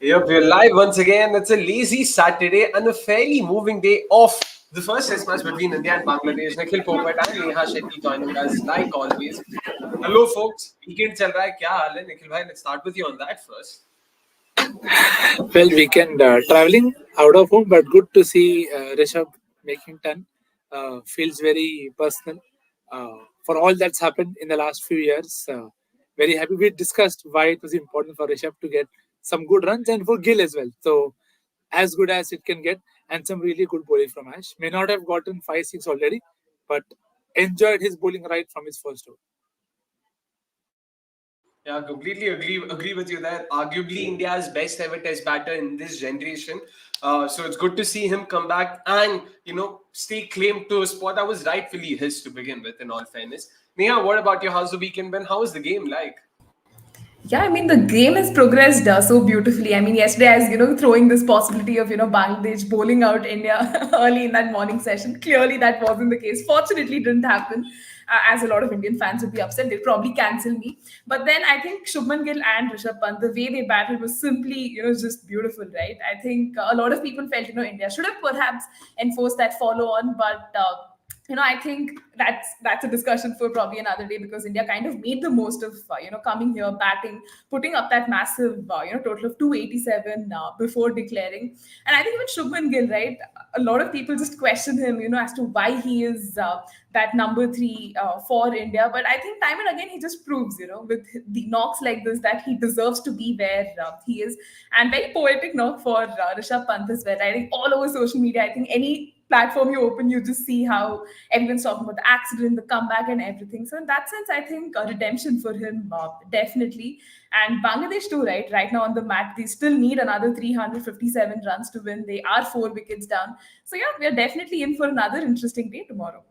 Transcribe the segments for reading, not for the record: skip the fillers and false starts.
Yep, we're live once again. It's a lazy Saturday and a fairly moving day off the first test match between India and Bangladesh. Nikhil and Neha Shetty joining us like always. Hello, folks. Weekend chal raha hai. Kya haal hai? Nikhil bhai, let's start with you on that first. Well, weekend traveling out of home, but good to see Rishabh making ton. Feels very personal for all that's happened in the last few years. Very happy. We discussed why it was important for Rishabh to get some good runs and for Gill as well. So, as good as it can get, and some really good bowling from Ash. May not have gotten 5-6 already, but enjoyed his bowling right from his first over. Yeah, completely agree with you there. Arguably India's best ever test batter in this generation. So it's good to see him come back and stay claim to a spot that was rightfully his to begin with. In all fairness, Neha, what about your how's the weekend been? How was the game like? Yeah, I mean, the game has progressed so beautifully. I mean, yesterday, as throwing this possibility of, Bangladesh bowling out India early in that morning session. Clearly, that wasn't the case. Fortunately, it didn't happen, as a lot of Indian fans would be upset. They'd probably cancel me. But then I think Shubman Gill and Rishabh Pant, the way they battled was simply, just beautiful, right? I think a lot of people felt, India should have perhaps enforced that follow on, but. I think that's a discussion for probably another day because India kind of made the most of coming here, batting, putting up that massive total of 287 before declaring. And I think even Shubman Gill, right? A lot of people just question him, as to why he is that number three for India. But I think time and again he just proves, with the knocks like this that he deserves to be where he is. And very poetic knock for Rishabh Pant as well. I think all over social media, I think any platform you open, you just see how everyone's talking about the accident, the comeback, and everything. So in that sense, I think a redemption for him, definitely. And Bangladesh too, right? Right now on the mat, they still need another 357 runs to win. They are 4 wickets down. So yeah, we are definitely in for another interesting day tomorrow.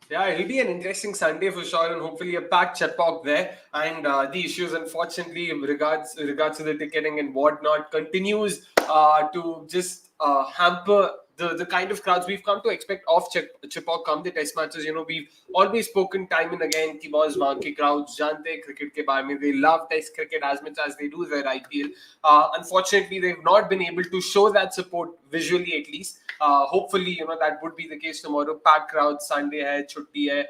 Yeah, it'll be an interesting Sunday for sure, and hopefully a packed Chepauk there. And the issues, unfortunately, in regards to the ticketing and whatnot, continues to just hamper the kind of crowds we've come to expect of Chepauk come the test matches. We've always spoken time and again कि boss वहाँ के crowds जानते हैं cricket के बारे में. They love test cricket as much as they do their IPL. Unfortunately, they've not been able to show that support visually, at least. Hopefully, that would be the case tomorrow. Packed crowd, Sunday hai, chutti hai,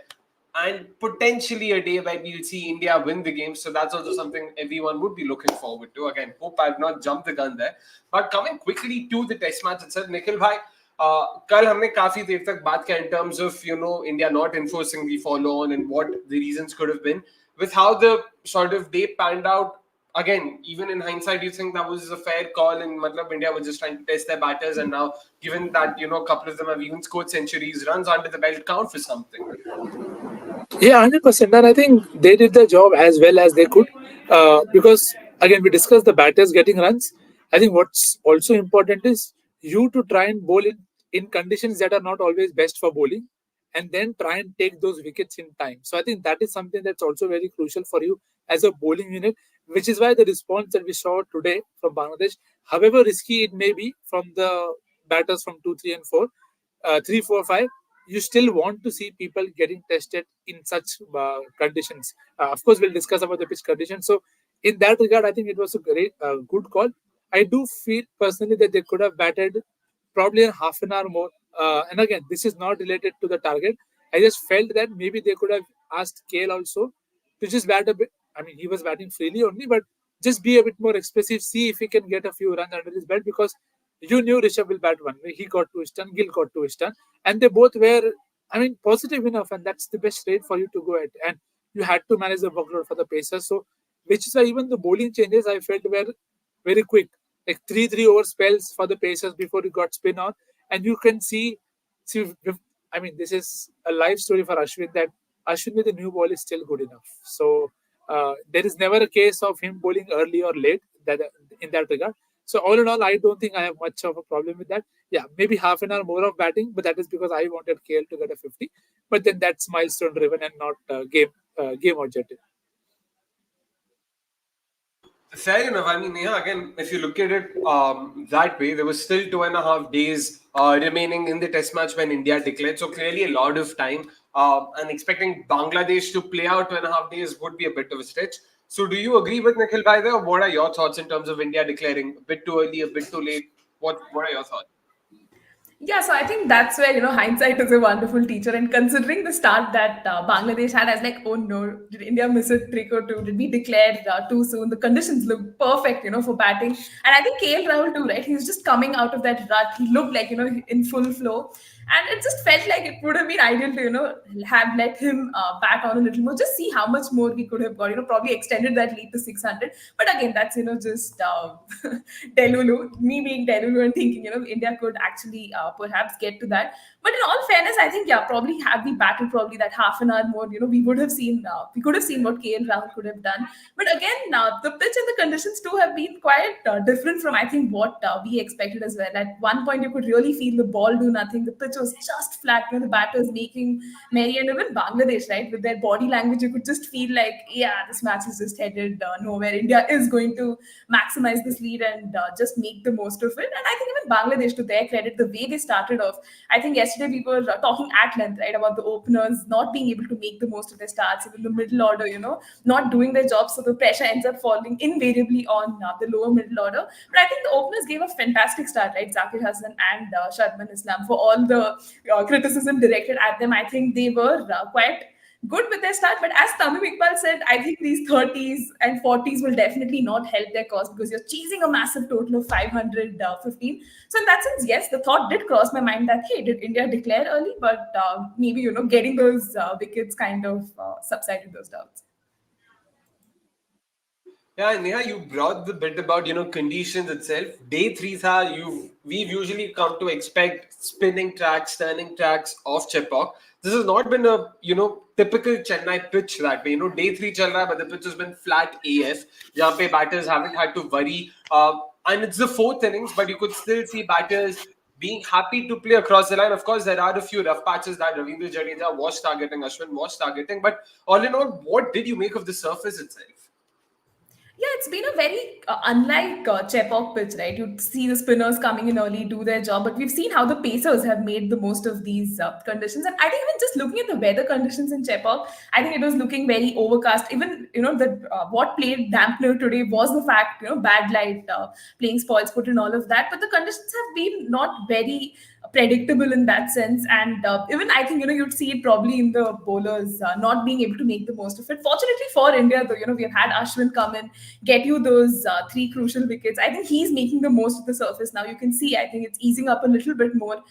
and potentially a day where we'll see India win the game. So that's also something everyone would be looking forward to. Again, hope I've not jumped the gun there. But coming quickly to the test match itself, Nikhil bhai, कल हमने काफी देर तक बात किया in terms of India not enforcing the follow on and what the reasons could have been. With how the sort of day panned out, again, even in hindsight, you think that was a fair call, and India was just trying to test their batters, and now given that a couple of them have even scored centuries, runs under the belt count for something. Yeah, 100%. And I think they did the job as well as they could. Because, again, we discussed the batters getting runs. I think what's also important is you to try and bowl in conditions that are not always best for bowling and then try and take those wickets in time. So I think that is something that's also very crucial for you as a bowling unit, which is why the response that we saw today from Bangladesh, however risky it may be from the batters from 2, 3, and 4, 3, 4, 5, you still want to see people getting tested in such conditions. Of course, we'll discuss about the pitch conditions. So, in that regard, I think it was a great, good call. I do feel personally that they could have batted probably a half an hour more. And again, this is not related to the target. I just felt that maybe they could have asked Kale also to just bat a bit. I mean, he was batting freely only, but just be a bit more expressive. See if he can get a few runs under his belt because you knew Rishabh will bat one way. He got to his turn, Gill got to his turn, and they both were, I mean, positive enough, and that's the best rate for you to go at. And you had to manage the workload for the Pacers. So, which is why even the bowling changes I felt were very quick, like 3-3 over spells for the Pacers before it got spin on, and you can see. I mean, this is a live story for Ashwin that Ashwin with the new ball is still good enough. So there is never a case of him bowling early or late that in that regard. So all in all, I don't think I have much of a problem with that. Yeah, maybe half an hour more of batting, but that is because I wanted KL to get a 50. But then that's milestone driven and not game objective. Fair enough. I mean, yeah, again, if you look at it that way, there was still 2.5 days remaining in the test match when India declared. So clearly a lot of time. And expecting Bangladesh to play out 2.5 days would be a bit of a stretch. So do you agree with Nikhil by there, or what are your thoughts in terms of India declaring a bit too early, a bit too late? What are your thoughts? Yeah, so I think that's where hindsight is a wonderful teacher. And considering the start that Bangladesh had, I was like, oh no, did India miss a trick or two? Did we declare too soon? The conditions look perfect, for batting. And I think KL Rahul too, right? He's just coming out of that rut. He looked like in full flow, and it just felt like it would have been ideal to have let him bat on a little more, just see how much more we could have got. Probably extended that lead to 600. But again, that's just Delulu, me being Delulu and thinking, India could actually perhaps get to that. But in all fairness, I think, yeah, probably had we battled probably that half an hour more, we could have seen what KL Rahul could have done. But again, the pitch and the conditions too have been quite different from, I think, what we expected as well. At one point, you could really feel the ball do nothing. The pitch was just flat, the batters making merry, and even Bangladesh, right, with their body language, you could just feel like, yeah, this match is just headed nowhere. India is going to maximize this lead and just make the most of it. And I think even Bangladesh, to their credit, the way they started off, I think yesterday we were talking at length, right, about the openers not being able to make the most of their starts, even the middle order, not doing their job. So the pressure ends up falling invariably on the lower middle order. But I think the openers gave a fantastic start, right? Zakir Hassan and Shubman Islam, for all the criticism directed at them. I think they were quite good with their start. But as Tamim Iqbal said, I think these 30s and 40s will definitely not help their cause because you're chasing a massive total of 515. So in that sense, yes, the thought did cross my mind that, hey, did India declare early? But maybe, getting those wickets kind of subsided those doubts. Yeah, Neha, you brought the bit about conditions itself. Day three tha, we've usually come to expect spinning tracks, turning tracks off Chepauk. This has not been a typical Chennai pitch that way. Day three chal raha, but the pitch has been flat AF. Jahan pe batters haven't had to worry. And it's the fourth innings, but you could still see batters being happy to play across the line. Of course, there are a few rough patches that Ravindra Jadeja was targeting, Ashwin was targeting. But all in all, what did you make of the surface itself? Yeah, it's been a very unlike Chepauk pitch, right? You see the spinners coming in early, do their job, but we've seen how the pacers have made the most of these conditions. And I think even just looking at the weather conditions in Chepauk, I think it was looking very overcast. Even the what played dampener today was the fact bad light, playing spoils put, and all of that. But the conditions have been not very predictable in that sense. And even I think you'd see it probably in the bowlers not being able to make the most of it. Fortunately for India, though, we've had Ashwin come in, get you those three crucial wickets. I think he's making the most of the surface now. You can see, I think it's easing up a little bit more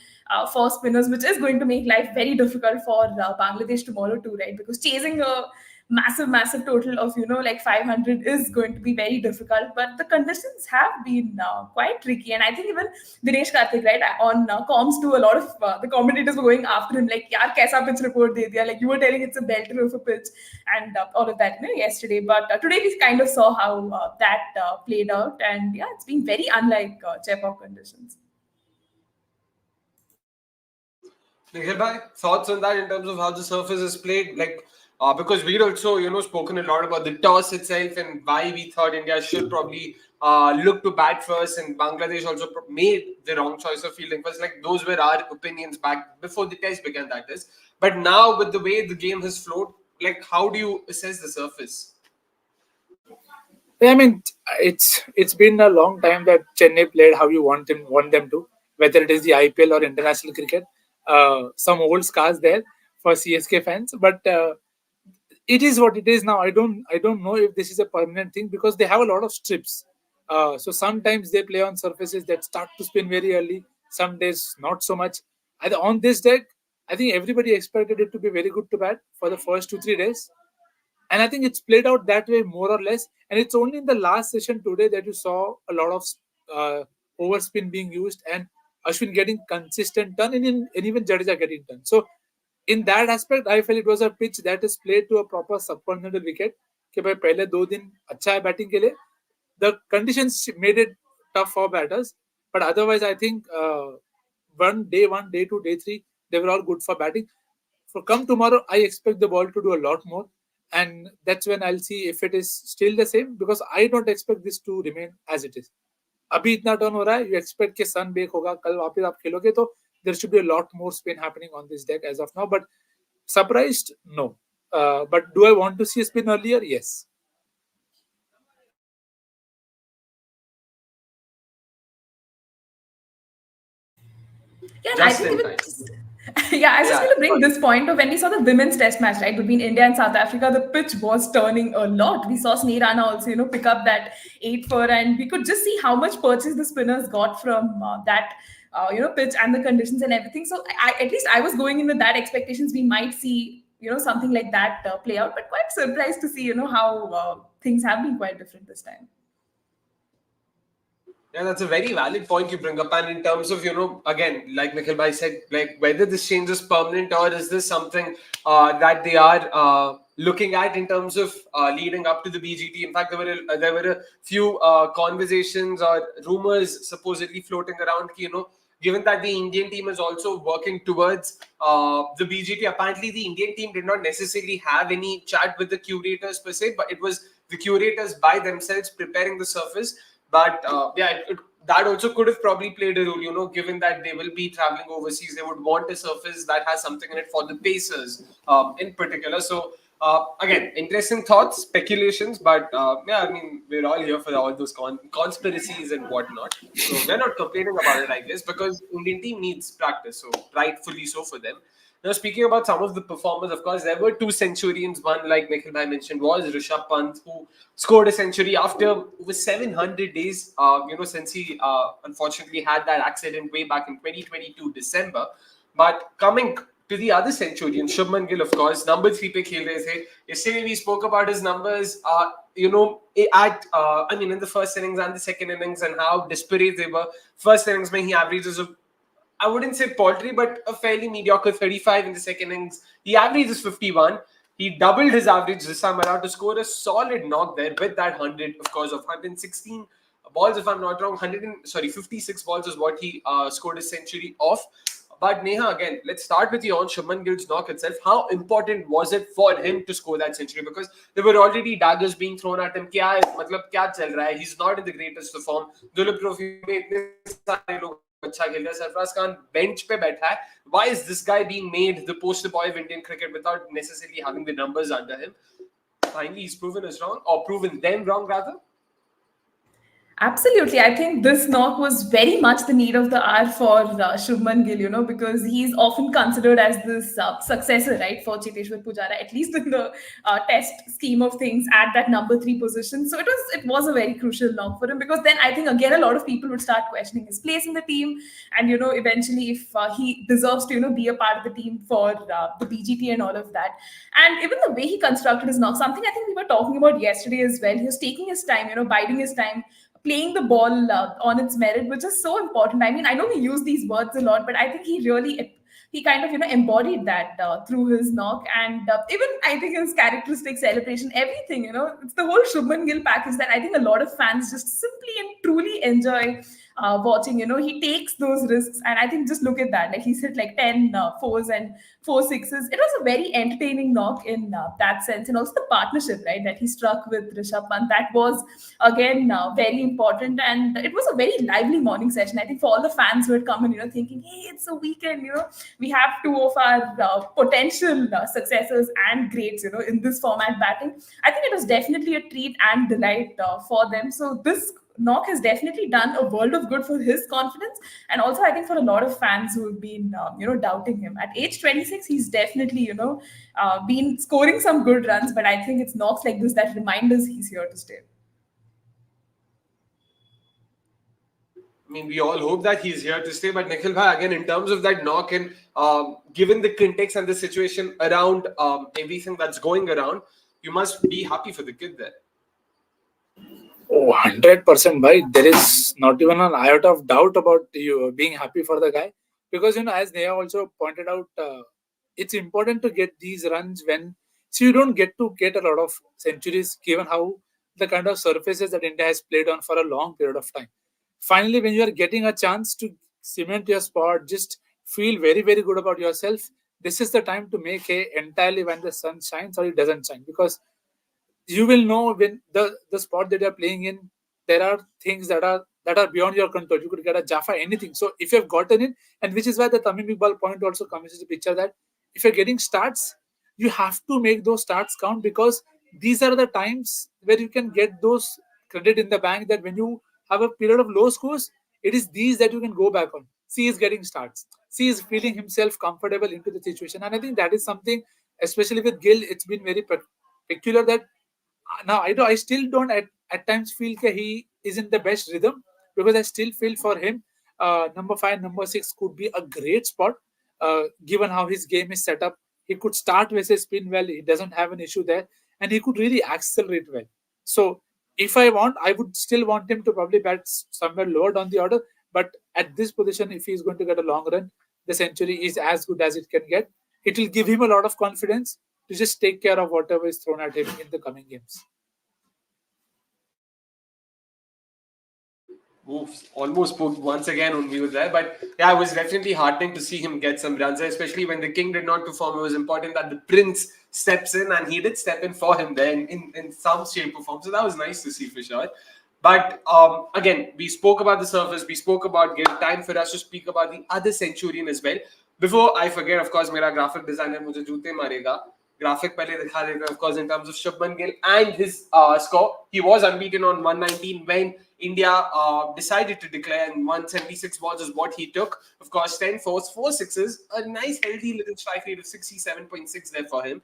for spinners, which is going to make life very difficult for Bangladesh tomorrow too, right? Because chasing a massive total of like 500 is going to be very difficult. But the conditions have been quite tricky, and I think even Dinesh Karthik, right, on comms too, a lot of the commentators were going after him like, yaar kaisa pitch report de diya, like you were telling it's a belter of a pitch, and all of that yesterday. But today we kind of saw how that played out, and yeah, it's been very unlike Chepauk conditions. Nikhil bhai, thoughts on that in terms of how the surface is played? Like, because we'd also, spoken a lot about the toss itself and why we thought India should probably look to bat first, and Bangladesh also made the wrong choice of fielding first. Like, those were our opinions back before the test began, that is. But now, with the way the game has flowed, like, how do you assess the surface? Yeah, I mean, it's been a long time that Chennai played how you want them to, whether it is the IPL or international cricket. Some old scars there for CSK fans, but it is what it is now. I don't know if this is a permanent thing because they have a lot of strips. So sometimes they play on surfaces that start to spin very early. Some days not so much. On this deck, I think everybody expected it to be very good to bat for the first 2 3 days, and I think it's played out that way more or less. And it's only in the last session today that you saw a lot of uh, overspin being used and Ashwin getting consistent turn and even Jadeja getting turn. So in that aspect, I felt it was a pitch that is played to a proper subcontinental wicket. कि भाई पहले 2 दिन अच्छा है batting के लिए. The conditions made it tough for batters, but otherwise I think one, day two, day three, they were all good for batting. For come tomorrow, I expect the ball to do a lot more, and that's when I'll see if it is still the same because I don't expect this to remain as it is. अभी इतना turn हो रहा है, you expect कि सन bake होगा, कल वापस आप खेलोगे तो there should be a lot more spin happening on this deck as of now. But surprised, no. But do I want to see a spin earlier? Yes. Yeah, and I just think in even time. yeah, I was just Yeah, going to bring sorry. this point of when we saw the women's test match, right, between India and South Africa, the pitch was turning a lot. We saw Sneh Rana also, pick up that 8 for, and we could just see how much purchase the spinners got from that, pitch and the conditions and everything. So at least I was going in with that expectations we might see, something like that play out, but quite surprised to see, how things have been quite different this time. Yeah, that's a very valid point you bring up. And in terms of, again, like Nikhil Bhai said, like whether this change is permanent or is this something that they are looking at in terms of leading up to the BGT. In fact, there were a few conversations or rumors supposedly floating around, given that the Indian team is also working towards the BGT. Apparently, the Indian team did not necessarily have any chat with the curators per se, but it was the curators by themselves preparing the surface. But yeah, that also could have probably played a role, given that they will be traveling overseas. They would want a surface that has something in it for the Pacers in particular. So, again, interesting thoughts, speculations, but yeah, I mean, we're all here for all those conspiracies and whatnot. So, we're not complaining about it, I guess, because Indian team needs practice. So, rightfully so for them. Now, speaking about some of the performers, of course, there were two centurions. One, like Nikhil Bhai mentioned, was Rishabh Pant, who scored a century after over 700 days, since he unfortunately had that accident way back in 2022 December. But coming to the other centurion, Shubman Gill, of course, number 3 पे खेल रहे थे. Yesterday we spoke about his numbers, in the first innings and the second innings and how disparate they were. First innings, when he averages I wouldn't say paltry, but a fairly mediocre 35 in the second innings. He averages 51. He doubled his average this time around to score a solid knock there with that 100, of course, of 116 balls, if I'm not wrong. 56 balls is what he scored a century off. But Neha, again, let's start with you on Shubman Gill's knock itself. How important was it for him to score that century? Because there were already daggers being thrown at him. क्या चल रहा है? He's not in the greatest of form. Duleep trophy में इतने सारे लोग अच्छा खेल रहे हैं. सरफराज खान bench पे बैठा है. Why is this guy being made the poster boy of Indian cricket without necessarily having the numbers under him? Finally, he's proven us wrong, or proven them wrong rather. Absolutely. I think this knock was very much the need of the hour for Shubman Gill, because he's often considered as this successor, right, for Cheteshwar Pujara, at least in the test scheme of things at that number 3 position. So it was a very crucial knock for him, because then I think again a lot of people would start questioning his place in the team, and eventually if he deserves to be a part of the team for the BGT and all of that. And even the way he constructed his knock, something I think we were talking about yesterday as well. He was taking his time, biding his time, playing the ball on its merit, which is so important. I mean, I know we use these words a lot, but I think he kind of embodied that through his knock, and even I think his characteristic celebration, everything. It's the whole Shubman Gill package that I think a lot of fans just simply and truly enjoy watching. He takes those risks, and I think just look at that. Like he's hit like 10 fours and 4 sixes. It was a very entertaining knock in that sense, and also the partnership, right, that he struck with Rishabh Pant. That was again very important, and it was a very lively morning session. I think for all the fans who had come in, thinking, hey, it's a weekend. We have two of our potential successors and greats, in this format batting. I think it was definitely a treat and delight for them. So this knock has definitely done a world of good for his confidence, and also I think for a lot of fans who have been doubting him. At age 26, he's definitely been scoring some good runs, but I think it's knocks like this that remind us he's here to stay. I mean, we all hope that he's here to stay. But Nikhil Bhai, again, in terms of that knock and given the context and the situation around everything that's going around, you must be happy for the kid there. Oh, 100%, bhai. There is not even an iota of doubt about you being happy for the guy. Because, as Neha also pointed out, it's important to get these runs when. So you don't get to get a lot of centuries given how the kind of surfaces that India has played on for a long period of time. Finally, when you are getting a chance to cement your spot, just feel very, very good about yourself. This is the time to make hay entirely when the sun shines or it doesn't shine. Because you will know when the spot that you're playing in, there are things that are beyond your control. You could get a Jaffa, anything. So if you've gotten it, and which is why the Tamim Iqbal point also comes into the picture, that if you're getting starts, you have to make those starts count, because these are the times where you can get those credit in the bank, that when you have a period of low scores, it is these that you can go back on. See, is getting starts. sees feeling himself comfortable into the situation. And I think that is something, especially with Gill, it's been very peculiar that now I still don't at times feel that he is in the best rhythm, because I still feel for him number 5, number 6 could be a great spot, given how his game is set up. He could start with his spin well, he doesn't have an issue there, and he could really accelerate well. So if I want, I would still want him to probably bat somewhere lower down the order, but at this position, if he's going to get a long run, the century is as good as it can get. It will give him a lot of confidence to just take care of whatever is thrown at him in the coming games. Oops, almost poked once again on mute there. But yeah, it was definitely heartening to see him get some runs, especially when the king did not perform. It was important that the prince steps in, and he did step in for him there in some shape or form. So that was nice to see for sure. But again, we spoke about the surface, we spoke about Gill. Time for us to speak about the other centurion as well. Before I forget, of course, मेरा graphic designer मुझे जूते मारेगा. Graphic पहले दिखा देगा, of course, in terms of Shubman Gill and his score. He was unbeaten on 119 when India decided to declare, and 176 balls is what he took. Of course, 10 fours, 4 sixes, a nice healthy little strike rate of 67.6 there for him.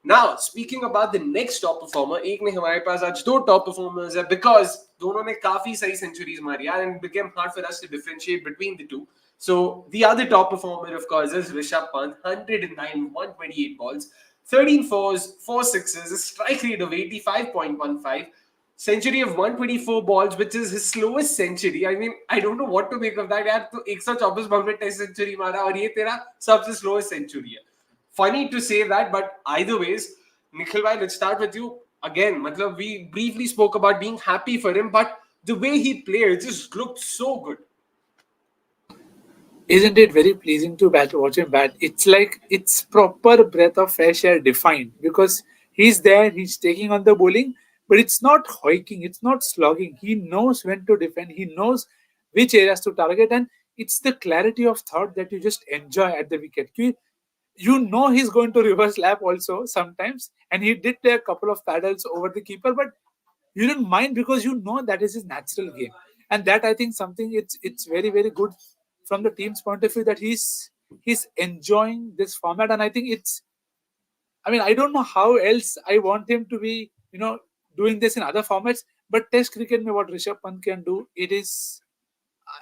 Now, speaking about the next top performer, एक ने हमारे पास आज दो top performers है, because दोनों ने काफी सही centuries मारी यार, and it became hard for us to differentiate between the two. So the other top performer, of course, is Rishabh Pant, 109, 128 balls, 13 fours, 4 sixes, a strike rate of 85.15, century of 124 balls, which is his slowest century. I mean, I don't know what to make of that. यार तो 124 ball में test century मारा और ये तेरा सबसे slowest century है. Funny to say that, but either ways, Nikhil bhai, let's start with you again. Matlab, we briefly spoke about being happy for him, but the way he played just looked so good. Isn't it very pleasing to watch him bat? It's like it's proper breath of fresh air defined, because he's there, he's taking on the bowling, but it's not hoiking, it's not slogging. He knows when to defend, he knows which areas to target, and it's the clarity of thought that you just enjoy at the wicket. You know he's going to reverse lap also sometimes, and he did play a couple of paddles over the keeper, but you don't mind because you know that is his natural game. And that, I think, something it's very very good from the team's point of view, that he's enjoying this format. And I think it's, I mean, I don't know how else I want him to be, doing this in other formats, but test cricket में what Rishabh Pant can do, it is,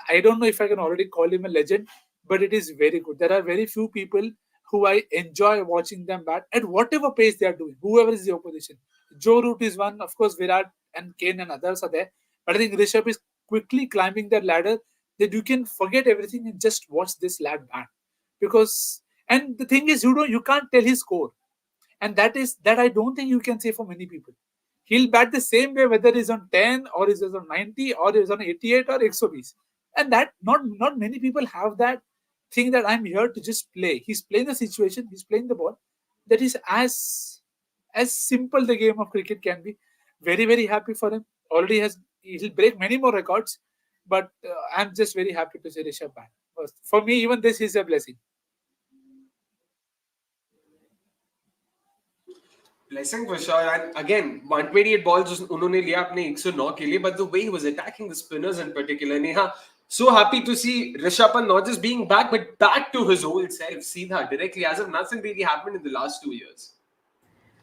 I don't know if I can already call him a legend, but it is very good. There are very few people who I enjoy watching them bat at whatever pace they are doing, whoever is the opposition. Joe Root is one, of course, Virat and Kane and others are there. But I think Rishabh is quickly climbing that ladder, that you can forget everything and just watch this lad bat. Because, and the thing is, you can't tell his score. And that I don't think you can say for many people. He'll bat the same way whether he's on 10 or he's on 90 or he's on 88 or 120. And that not many people have that thing, that I'm here to just play. He's playing the situation, he's playing the ball. That is as simple the game of cricket can be. Very very happy for him. Already he'll break many more records, but I'm just very happy to see Rishabh back. For me, even this is a blessing. Blessing for sure. And again, 128 balls उन्होंने लिया अपने 109 के लिए, but the way he was attacking the spinners in particular, Neha, so happy to see Rishabh Pant not just being back, but back to his old self, Seedha, directly, as if nothing really happened in the last 2 years.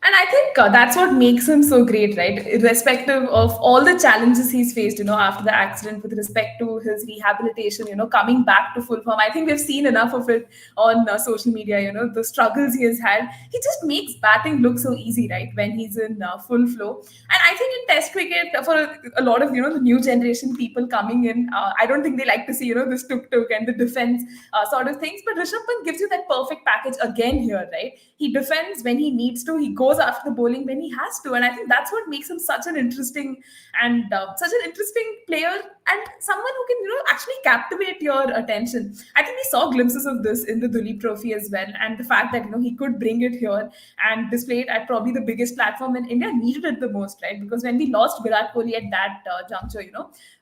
And I think that's what makes him so great, right? Irrespective of all the challenges he's faced, after the accident, with respect to his rehabilitation, coming back to full form. I think we've seen enough of it on social media, the struggles he has had. He just makes batting look so easy, right? When he's in full flow. And I think in Test cricket, for a lot of, the new generation people coming in, I don't think they like to see, this tuk-tuk and the defense sort of things. But Rishabh Pant gives you that perfect package again here, right? He defends when he needs to. He goes after the bowling when he has to, and I think that's what makes him such an interesting player, and someone who can actually captivate your attention. I think we saw glimpses of this in the Duleep Trophy as well, and the fact that he could bring it here and display it at probably the biggest platform when India needed it the most, right? Because when we lost Virat Kohli at that juncture,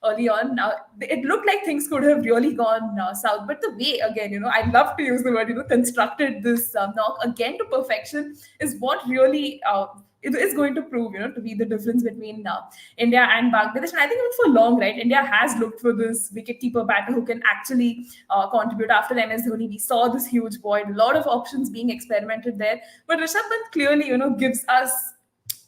early on, it looked like things could have really gone south. But the way, again, I love to use the word, constructed this knock again to perfection is what really it is going to prove, to be the difference between India and Bangladesh. And I think even for long, right, India has looked for this wicket-keeper batter who can actually contribute. After MS Dhoni, we saw this huge void, a lot of options being experimented there. But Rishabh Pant clearly, gives us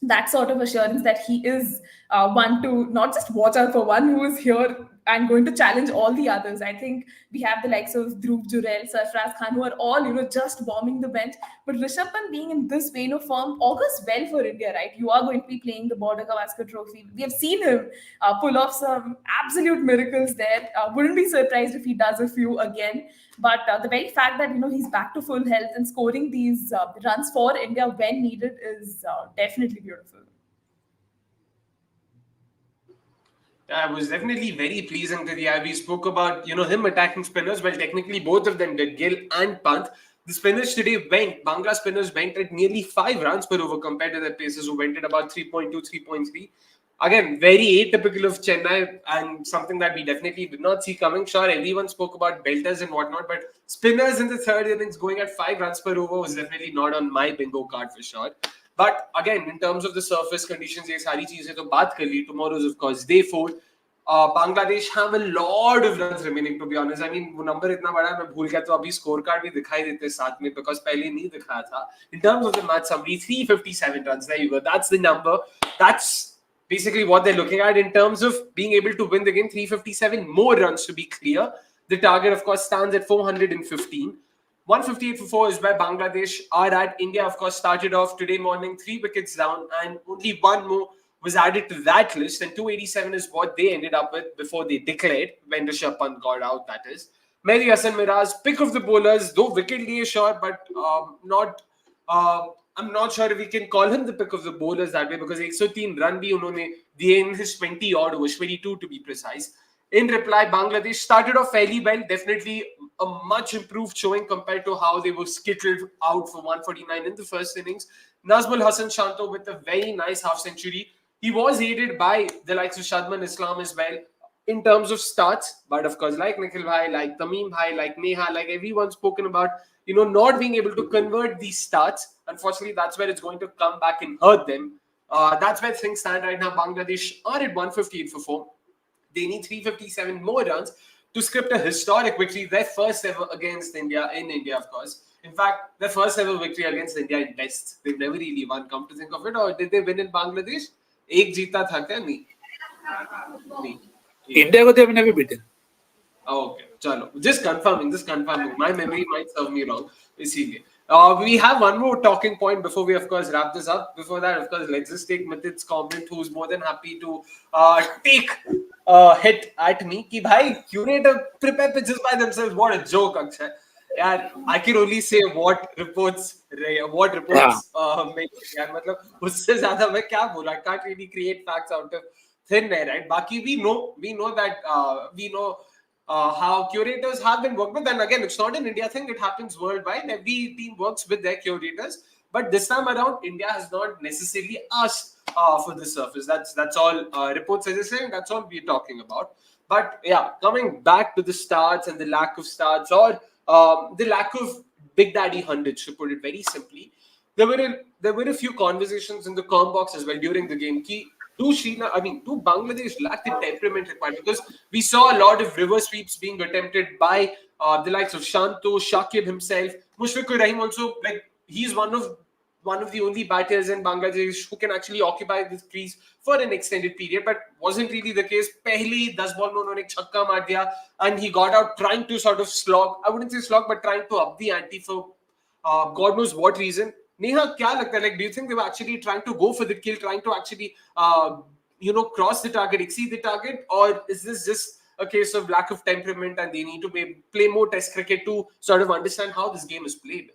that sort of assurance that he is one to not just watch out for, one who is here and going to challenge all the others. I think we have the likes of Dhruv Jurel, Sarfraz Khan, who are all, just bombing the bench. But Rishabh Pant being in this vein of form augurs well for India, right? You are going to be playing the Border Gavaskar Trophy. We have seen him pull off some absolute miracles there. Wouldn't be surprised if he does a few again. But the very fact that he's back to full health and scoring these runs for India when needed is definitely beautiful. Yeah, it was definitely very pleasing to the eye. We spoke about, him attacking spinners. Well, technically, both of them did, Gill and Pant. The spinners today Bangla spinners went at nearly 5 runs per over compared to their pacers who went at about 3.2, 3.3. Again, very atypical of Chennai and something that we definitely did not see coming. Sure, everyone spoke about belters and whatnot, but spinners in the third innings going at 5 runs per over was definitely not on my bingo card for sure. But again, in terms of the surface conditions, ये सारी चीजें तो बात कर ली. Tomorrow is of course day 4. Bangladesh have a lot of runs remaining, to be honest. I mean, वो number इतना बड़ा है, मैं भूल गया, तो अभी score card भी दिखाई देते साथ में, because पहले नहीं दिखाया था. In terms of the match summary, 357 runs. There you go. That's the number. That's basically what they're looking at in terms of being able to win the game. 357 more runs to be clear. The target, of course, stands at 415. 158 for 4 is where Bangladesh are at. India, of course, started off today morning 3 wickets down, and only one more was added to that list. And 287 is what they ended up with before they declared, when Rishabh Pant got out, that is. Mehdi Hasan Miraz, pick of the bowlers, though wicket liye sure, but not. I'm not sure if we can call him the pick of the bowlers that way, because 103 run bhi unhone diye in his 20 odd overs, 22 to be precise. In reply, Bangladesh started off fairly well. Definitely a much improved showing compared to how they were skittled out for 149 in the first innings. Nazmul Hasan Shanto with a very nice half century. He was aided by the likes of Shubman Islam as well in terms of starts. But of course, like Nikhil Bhai, like Tamim Bhai, like Neha, like everyone's spoken about, not being able to convert these starts. Unfortunately, that's where it's going to come back and hurt them. That's where things stand right now. Bangladesh are at 158 for 4. They need 357 more runs to script a historic victory, their first ever against India, in India, of course. In fact, their first ever victory against India in tests. They've never really won, come to think of it. Or did they win in Bangladesh? एक जीता था क्या? नहीं. India को they have never beaten. Okay, chalo. Just confirming. My memory might serve me wrong. We have one more talking point before we, of course, wrap this up. Before that, of course, let's just take Mitit's comment, who's more than happy to take a hit at me. Ki bhai, curator prepare pitches by themselves. What a joke, Akshay. Yeah, I can only say what reports make. यार मतलब उससे ज़्यादा मैं क्या बोला? I can't really create facts out of thin air, right? Baki we know that how curators have been worked with, and again, it's not an India thing; it happens worldwide. Every team works with their curators, but this time around, India has not necessarily asked for the surface. That's all reports are saying. That's all we're talking about. But yeah, coming back to the starts and the lack of starts, or the lack of Big Daddy hundreds, to put it very simply, there were a few conversations in the com box as well during the game. Do Bangladesh lack the temperament required? Because we saw a lot of reverse sweeps being attempted by the likes of Shanto, Shakib himself, Mushfiqur Rahim also. Like, he's one of the only batters in Bangladesh who can actually occupy the crease for an extended period, but wasn't really the case. Pehli 10 ball mein unhone ek chhakka maar diya, and he got out trying to sort of slog. I wouldn't say slog, but trying to up the ante for God knows what reason. Neha, kya lagta hai? Like, do you think they were actually trying to go for the kill, trying to actually, cross the target, exceed the target, or is this just a case of lack of temperament and they need to play more test cricket to sort of understand how this game is played?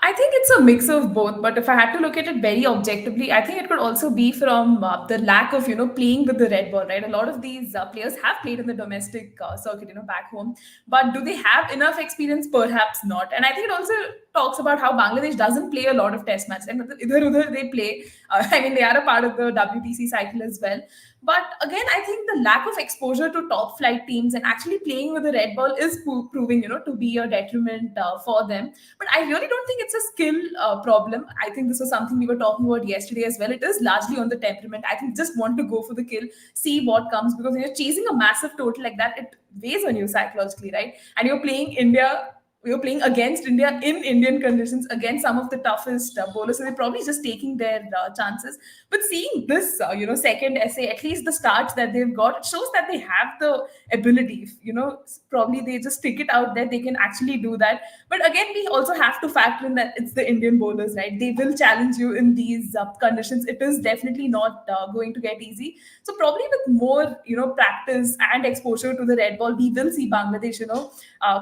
I think it's a mix of both, but if I had to look at it very objectively, I think it could also be from the lack of, playing with the red ball, right? A lot of these players have played in the domestic circuit, back home, but do they have enough experience? Perhaps not. And I think it also talks about how Bangladesh doesn't play a lot of test matches. And idhar udhar they play. I mean, they are a part of the WTC cycle as well. But again, I think the lack of exposure to top flight teams and actually playing with the red ball is proving, to be a detriment for them. But I really don't think it's a skill problem. I think this was something we were talking about yesterday as well. It is largely on the temperament. I think just want to go for the kill, see what comes, because when you're chasing a massive total like that, it weighs on you psychologically, right? And you're playing against India in Indian conditions against some of the toughest bowlers. So they're probably just taking their chances. But seeing this, second essay, at least the starts that they've got, it shows that they have the ability. Probably they just stick it out there. They can actually do that. But again, we also have to factor in that it's the Indian bowlers, right? They will challenge you in these conditions. It is definitely not going to get easy. So probably with more, practice and exposure to the red ball, we will see Bangladesh,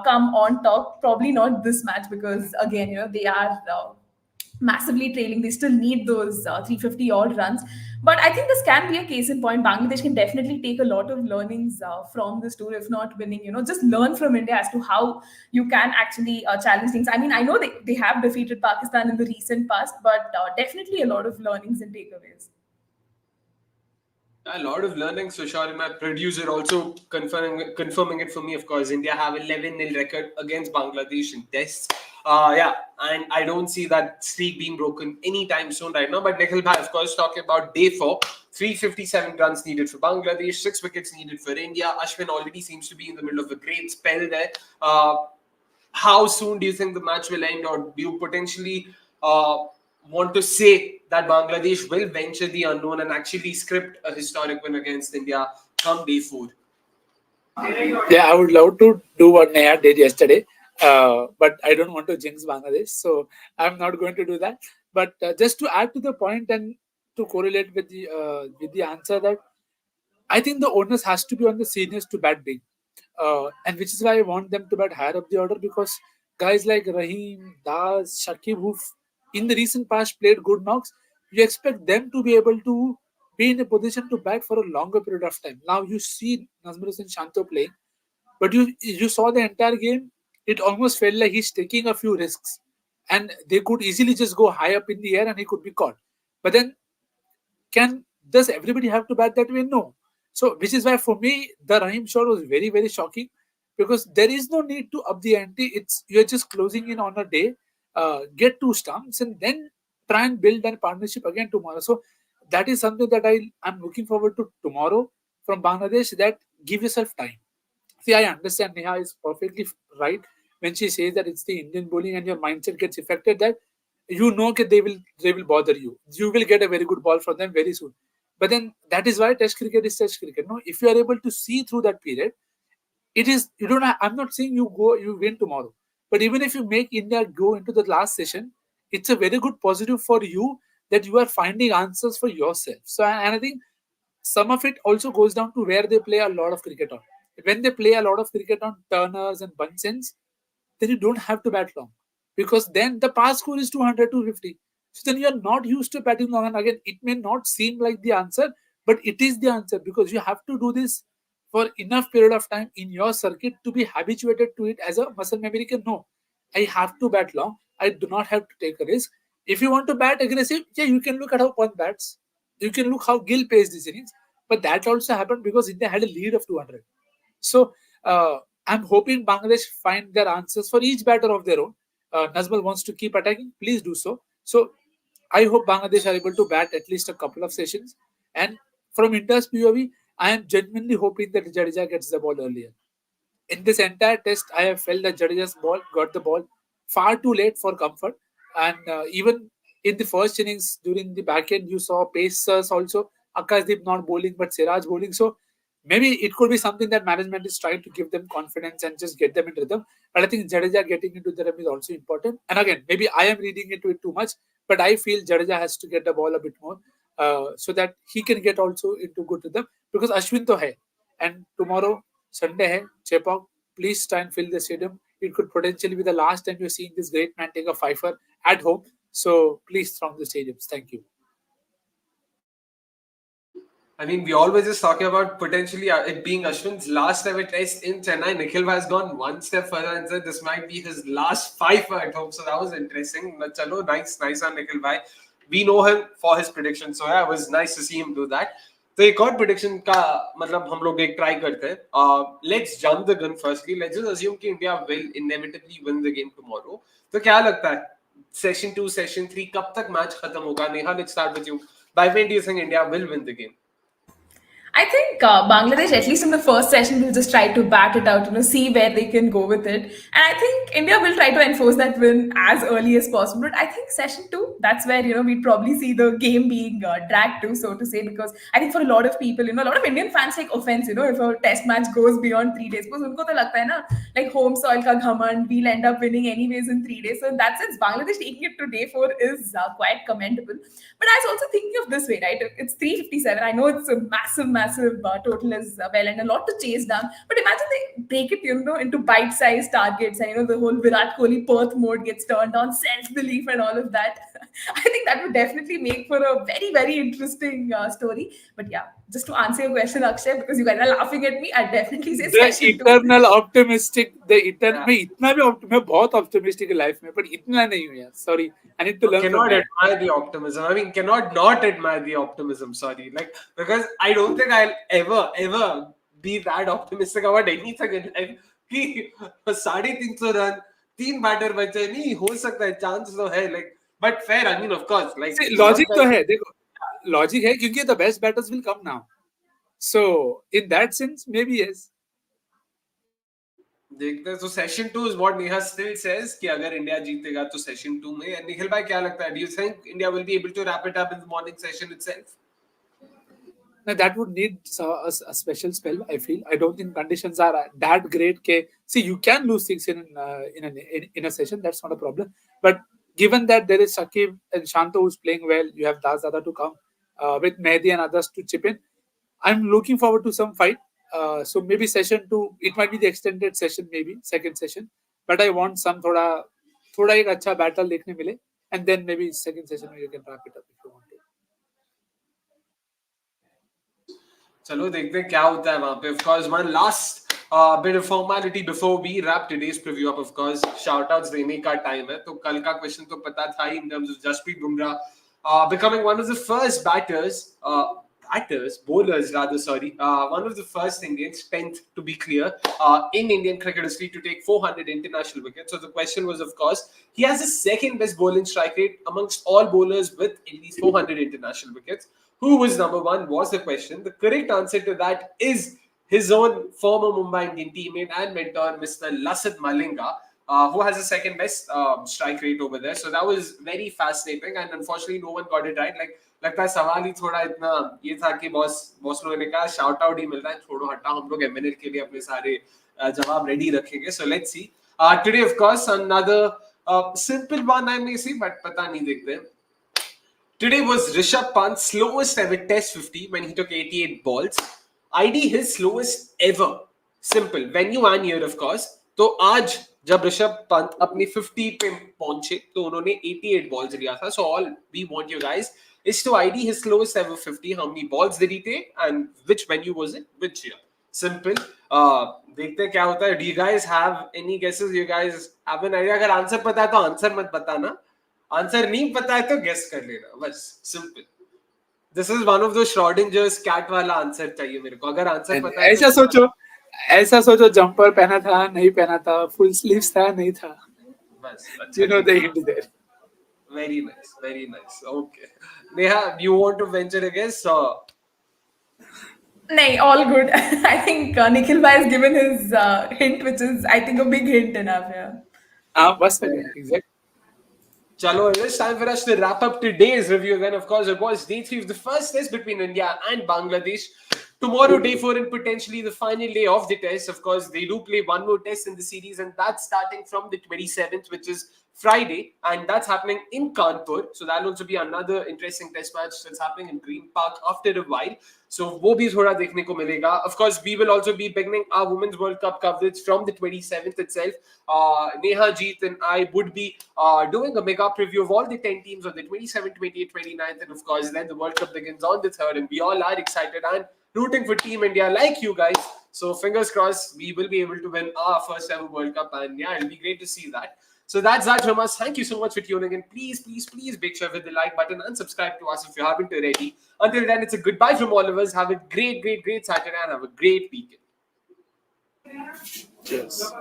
come on top. Probably not this match because again, they are massively trailing. They still need those 350 odd runs. But I think this can be a case in point. Bangladesh can definitely take a lot of learnings from this tour, if not winning. Just learn from India as to how you can actually challenge things. I mean, I know they have defeated Pakistan in the recent past, but definitely a lot of learnings and takeaways. A lot of learning, so sure. And my producer also confirming it for me. Of course, India have 11-0 record against Bangladesh in tests. Yeah, and I don't see that streak being broken anytime soon right now. But Nikhil Bhai, of course, talking about day 4, 357 runs needed for Bangladesh, 6 wickets needed for India. Ashwin already seems to be in the middle of a great spell there. How soon do you think the match will end, or do you potentially want to say that Bangladesh will venture the unknown and actually script a historic win against India come day 4? Yeah, I would love to do what Neha did yesterday, but I don't want to jinx Bangladesh, so I'm not going to do that. But just to add to the point and to correlate with the answer, that I think the onus has to be on the seniors to bat big, and which is why I want them to bat higher up the order, because guys like Rahim, Das, Shakib, who in the recent past played good knocks, you expect them to be able to be in a position to bat for a longer period of time. Now you see Nazmur and Shanto playing, but you saw the entire game. It almost felt like he's taking a few risks, and they could easily just go high up in the air and he could be caught. But then can does everybody have to bat that way? No. So which is why for me the Rahim shot was very very shocking, because there is no need to up the ante. It's you're just closing in on a day, get 2 stumps and then try and build a partnership again tomorrow. So that is something that I'm looking forward to tomorrow from Bangladesh. That give yourself time. See, I understand Neha is perfectly right when she says that it's the Indian bowling and your mindset gets affected. That that they will bother you. You will get a very good ball from them very soon. But then that is why Test cricket is Test cricket. No, if you are able to see through that period, it is you don't. I'm not saying you win tomorrow, but even if you make India go into the last session, it's a very good positive for you that you are finding answers for yourself. So and I think some of it also goes down to where they play a lot of cricket on. When they play a lot of cricket on turners and bunsens, then you don't have to bat long, because then the pass score is 200, 250. So then you're not used to batting long. And again, it may not seem like the answer, but it is the answer, because you have to do this for enough period of time in your circuit to be habituated to it as a muscle memory. Can no, I have to bat long. I do not have to take a risk. If you want to bat aggressive, yeah, you can look at how Pant bats. You can look how Gill plays these innings. But that also happened because India had a lead of 200. So I'm hoping Bangladesh find their answers for each batter of their own. Nazmal wants to keep attacking, please do so. So I hope Bangladesh are able to bat at least a couple of sessions. And from India's POV, I am genuinely hoping that Jadeja gets the ball earlier. In this entire test, I have felt that Jadeja's ball got the ball far too late for comfort. And even in the first innings, during the back end, you saw Pacers also, Akashdeep not bowling, but Siraj bowling. So maybe it could be something that management is trying to give them confidence and just get them in rhythm. But I think Jadeja getting into the rhythm is also important. And again, maybe I am reading into it too much, but I feel Jadeja has to get the ball a bit more so that he can get also into good rhythm, because Ashwin to hai. And tomorrow Sunday hai, Chepauk, please try and fill the stadium. It could potentially be the last time you're seeing this great man take a fifer at home. So please throng the stadiums. Thank you. I mean, we always just talking about potentially it being Ashwin's last ever test in Chennai. Nikhil has gone one step further and said this might be his last five at home. So that was interesting. But chalo, nice on Nikhil bhai. We know him for his prediction. So yeah, it was nice to see him do that. तो एक और prediction का मतलब हम लोग एक try करते हैं. Let's jump the gun firstly. Let's just assume कि India will inevitably win the game tomorrow. तो क्या लगता है? Session 2, Session 3 कब तक मैच खत्म होगा? Neha, let's start with you. By when do you think India will win the game? I think Bangladesh, at least in the first session, will just try to bat it out, see where they can go with it. And I think India will try to enforce that win as early as possible. But I think session two, that's where, we'd probably see the game being dragged to, so to say, because I think for a lot of people, a lot of Indian fans take offense, if a test match goes beyond 3 days. Because unko to lagta hai na, like home soil ka ghamand, we'll end up winning anyways in 3 days. So in that sense, Bangladesh taking it to day 4 is quite commendable. But I was also thinking of this way, right? It's 357. I know it's a massive total as well and a lot to chase down. But imagine they break it, into bite-sized targets and, the whole Virat Kohli Perth mode gets turned on, self-belief and all of that. I think that would definitely make for a very, very interesting story. But yeah, just to answer your question, Akshay, because you guys are laughing at me, I'd definitely say The session 2. eternal optimistic, Yeah. मैं इतना भी मैं बहुत optimistic है life में, but इतना नहीं हूँ यार. Sorry, I need to learn from Cannot that. admire the optimism. I mean, cannot not admire the optimism. Sorry, because I don't think I'll ever be that optimistic about anything in life. कि 350 run 3 batter बचे नहीं हो सकता है chance तो है but fair. I mean, of course, See, logic तो है देखो, logic है क्योंकि the best batters will come now. So in that sense, maybe yes. देखते हैं. So session 2 is what Neha still says कि अगर इंडिया जीतेगा तो session 2 में. And निखिल भाई क्या लगता है? Do you think India will be able to wrap it up in the morning session itself? Now, that would need a special spell. I feel I don't think conditions are that great. See, you can lose 6 in a session. That's not a problem. But given that there is Shakib and Shanto who's playing well, you have Das Dada to come with Mehdi and others to chip in. I'm looking forward to some fight. So maybe session 2, it might be the extended session, maybe second session. But I want some thoda एक अच्छा battle देखने मिले, and then maybe second session you can wrap it up if you want to. चलो देखते हैं क्या होता है वहां पे. Of course, one last bit of formality before we wrap today's preview up. Of course, shoutouts देने का time है. तो कल का question तो पता था ही in terms of Jasprit Bumrah becoming one of the first bowlers rather, sorry, one of the first Indians, Pant to be clear, in Indian cricket history to take 400 international wickets. So the question was, of course, he has the second best bowling strike rate amongst all bowlers with at least 400 international wickets. Who was number one was the question. The correct answer to that is his own former Mumbai Indian teammate and mentor, Mr. Lasith Malinga, who has the second best strike rate over there. So that was very fascinating, and unfortunately, no one got it right. लगता है सवाल ही थोड़ा इतना ये था कि boss लोगों ने कहा शाउट आउट ही मिल रहा है, छोड़ो हटा, हम लोग एमएनएल के लिए अपने सारे जवाब रेडी रखेंगे. So let's see. Today of course another simple one I may see, but पता नहीं, देखते हैं. Today was Rishabh Pant's slowest ever Test 50 when he took 88 balls. ID his slowest ever. Simple. Venue and year, of course. तो आज जब ऋषभ पंत अपनी 50 पे पहुंचे तो उन्होंने 88 balls लिया था. So all we want you guys is to ID his slowest ever 50. How many balls did he take and which venue was it? Which year? Simple. देखते हैं क्या होता है. Do you guys have any guesses? You guys have an idea? अगर answer पता है तो answer मत बताना. आंसर नहीं पता है तो गेस कर लेना, बस. Simple. This is one of the Schrodinger's cat वाला आंसर चाहिए मेरे को. अगर आंसर पता है ऐसा सोचो जंपर पहना था नहीं पहना था, फुल स्लीव्स था नहीं था, बस. you know the hint there. Very nice. Okay. Neha, do you want to venture a guess? Nay, all good. I think Nikhil bhai has given his hint, which is, I think, a big hint enough. Yeah. बस exactly. Chalo, it's time for us to wrap up today's review. Then, of course, it was day 3 of the first test between India and Bangladesh. Tomorrow, day 4, and potentially the final day of the test. Of course, they do play one more test in the series, and that's starting from the 27th, which is Friday, and that's happening in Kanpur. So that'll also be another interesting test match that's happening in Green Park after a while. So वो भी थोड़ा देखने को मिलेगा. Of course, we will also be beginning our Women's World Cup coverage from the 27th itself. Neha, Jeet and I would be doing a mega preview of all the 10 teams on the 27th, 28th, 29th, and of course then the World Cup begins on the 3rd, and we all are excited and rooting for Team India like you guys. So fingers crossed we will be able to win our first ever World Cup, and yeah, it'll be great to see that. So that's that from us. Thank you so much for tuning in. Please, please, please make sure with the like button and subscribe to us if you haven't already. Until then, it's a goodbye from all of us. Have a great, great, great Saturday and have a great weekend. Cheers.